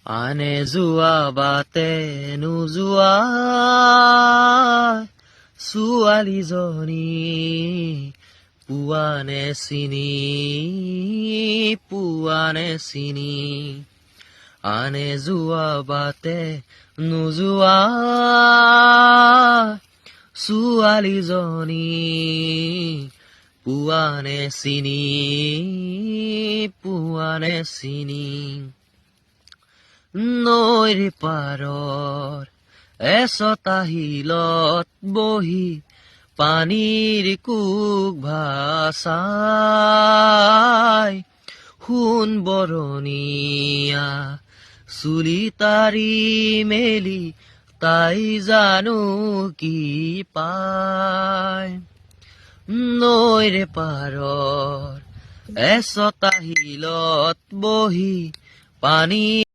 আনে যোৱা বাটে নোযোৱা ছোৱালীজনী পোৱানে চিনি আনে যোৱা বাটে নোযোৱা ছোৱালীজনী পোৱানে চিনি নৈৰ পাৰৰ এচটা শিলত বহি পানীৰ কোক ভাচাই সোণ বৰণীয়া চুলি তাৰি মেলি তাই জানো কি পায় নৈৰ পাৰৰ এচটা শিলত বহি পানী